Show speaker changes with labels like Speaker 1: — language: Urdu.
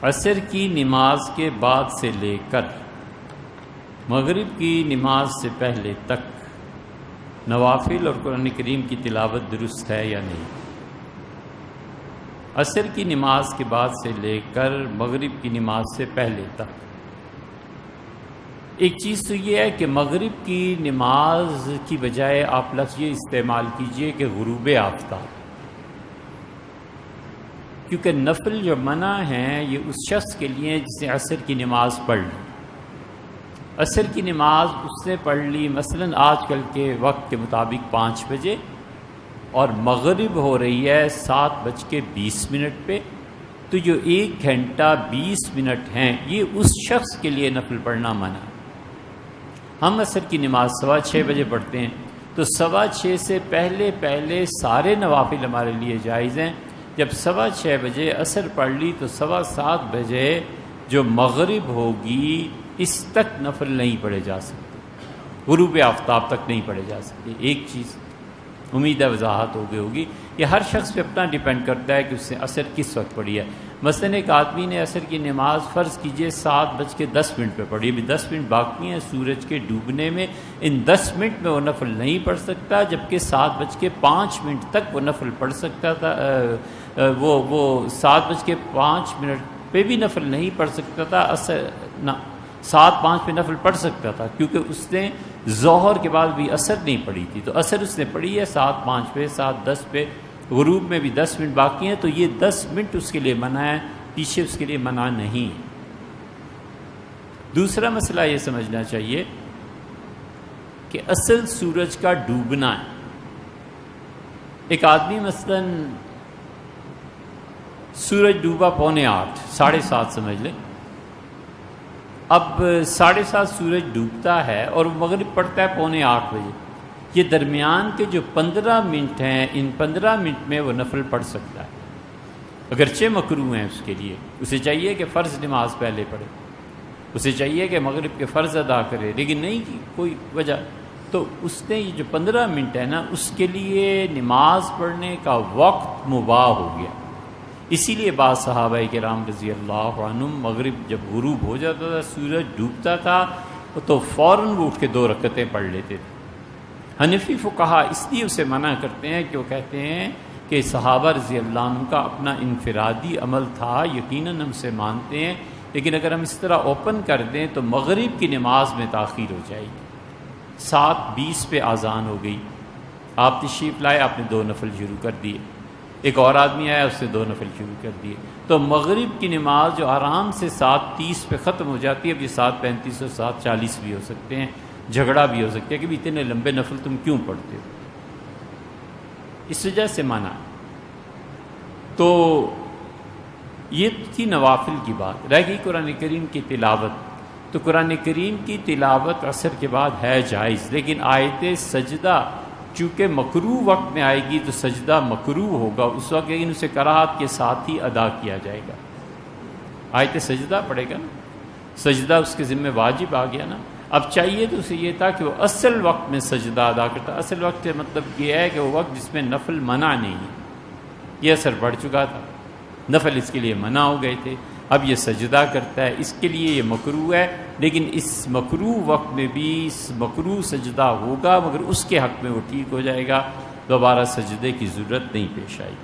Speaker 1: عصر کی نماز کے بعد سے لے کر مغرب کی نماز سے پہلے تک نوافل اور قرآن کریم کی تلاوت درست ہے یا نہیں؟ عصر کی نماز کے بعد سے لے کر مغرب کی نماز سے پہلے تک ایک چیز تو یہ ہے کہ مغرب کی نماز کی بجائے آپ لفظ یہ استعمال کیجئے کہ غروب آفتاب، کیونکہ نفل جو منع ہیں یہ اس شخص کے لیے جس نے عصر کی نماز پڑھ لی۔ عصر کی نماز اس نے پڑھ لی مثلاً آج کل کے وقت کے مطابق 5 بجے، اور مغرب ہو رہی ہے 7:20 پہ، تو جو 1 گھنٹہ 20 منٹ ہیں یہ اس شخص کے لیے نفل پڑھنا منع۔ ہم عصر کی نماز 6:15 بجے پڑھتے ہیں، تو 6:15 سے پہلے سارے نوافل ہمارے لیے جائز ہیں۔ جب 6:15 بجے عصر پڑھ لی تو 7:15 بجے جو مغرب ہوگی اس تک نفل نہیں پڑھے جا سکتے، غروب آفتاب تک نہیں پڑھے جا سکتے۔ ایک چیز امید ہے وضاحت ہو گئی ہوگی۔ یہ ہر شخص پہ اپنا ڈیپینڈ کرتا ہے کہ اس نے عصر کس وقت پڑھی ہے۔ مثلاً ایک آدمی نے عصر کی نماز فرض کیجئے 7:10 پہ پڑھی، ابھی 10 منٹ باقی ہیں سورج کے ڈوبنے میں، ان 10 منٹ میں وہ نفل نہیں پڑھ سکتا، جبکہ 7:05 تک وہ نفل پڑھ سکتا تھا۔ وہ 7:05 پہ بھی نفل نہیں پڑھ سکتا تھا، 7:05 پہ نفل پڑھ سکتا تھا، کیونکہ اس نے ظہر کے بعد بھی عصر نہیں پڑھی تھی، تو عصر اس نے پڑھی ہے 7:05 پہ، 7:10 پہ، غروب میں بھی 10 منٹ باقی ہیں، تو یہ 10 منٹ اس کے لیے منع ہے، پیچھے اس کے لیے منع نہیں۔ دوسرا مسئلہ یہ سمجھنا چاہیے کہ اصل سورج کا ڈوبنا ہے۔ ایک آدمی مثلاً سورج ڈوبا 7:45، 7:30 سمجھ لیں، اب 7:30 سورج ڈوبتا ہے اور مغرب پڑتا ہے 7:45 بجے، یہ درمیان کے جو 15 منٹ ہیں ان 15 منٹ میں وہ نفل پڑھ سکتا ہے، اگرچہ مکروہ ہیں اس کے لیے۔ اسے چاہیے کہ فرض نماز پہلے پڑھے، اسے چاہیے کہ مغرب کے فرض ادا کرے، لیکن نہیں کی کوئی وجہ، تو اس نے یہ جو 15 منٹ ہے نا اس کے لیے نماز پڑھنے کا وقت مباح ہو گیا۔ اسی لیے بعض صحابہ کرام رضی اللہ عنہم مغرب جب غروب ہو جاتا تھا، سورج ڈوبتا تھا، تو فوراً وہ اٹھ کے 2 رکعتیں پڑھ لیتے تھے۔ حنفی فقہا اس لیے اسے منع کرتے ہیں کہ وہ کہتے ہیں کہ صحابہ رضی اللہ عنہم کا اپنا انفرادی عمل تھا، یقیناً ہم سے مانتے ہیں، لیکن اگر ہم اس طرح اوپن کر دیں تو مغرب کی نماز میں تاخیر ہو جائے گی۔ 7:20 پہ اذان ہو گئی، آپ تشریف لائے، آپ نے 2 نفل شروع کر دیے، ایک اور آدمی آیا اس نے 2 نفل شروع کر دیے، تو مغرب کی نماز جو آرام سے 7:30 پہ ختم ہو جاتی ہے، اب یہ 7:35 اور 7:40 بھی ہو سکتے ہیں، جھگڑا بھی ہو سکتا ہے کہ اتنے لمبے نفل تم کیوں پڑھتے ہو، اس وجہ سے منع۔ تو یہ تھی نوافل کی بات، رہ گئی قرآن کریم کی تلاوت۔ تو قرآن کریم کی تلاوت عصر کے بعد ہے جائز، لیکن آیت سجدہ چونکہ مکروہ وقت میں آئے گی تو سجدہ مکروہ ہوگا اس وقت، لیکن اسے کراہت کے ساتھ ہی ادا کیا جائے گا۔ آیت سجدہ پڑھے گا نا، سجدہ اس کے ذمہ واجب آ گیا نا۔ اب چاہیے تو اسے یہ تھا کہ وہ اصل وقت میں سجدہ ادا کرتا۔ اصل وقت کا مطلب یہ ہے کہ وہ وقت جس میں نفل منع نہیں ہے، یہ اثر پڑ چکا تھا، نفل اس کے لیے منع ہو گئے تھے، اب یہ سجدہ کرتا ہے، اس کے لیے یہ مکروہ ہے، لیکن اس مکروہ وقت میں بھی اس مکروہ سجدہ ہوگا، مگر اس کے حق میں وہ ٹھیک ہو جائے گا، دوبارہ سجدے کی ضرورت نہیں پیش آئی۔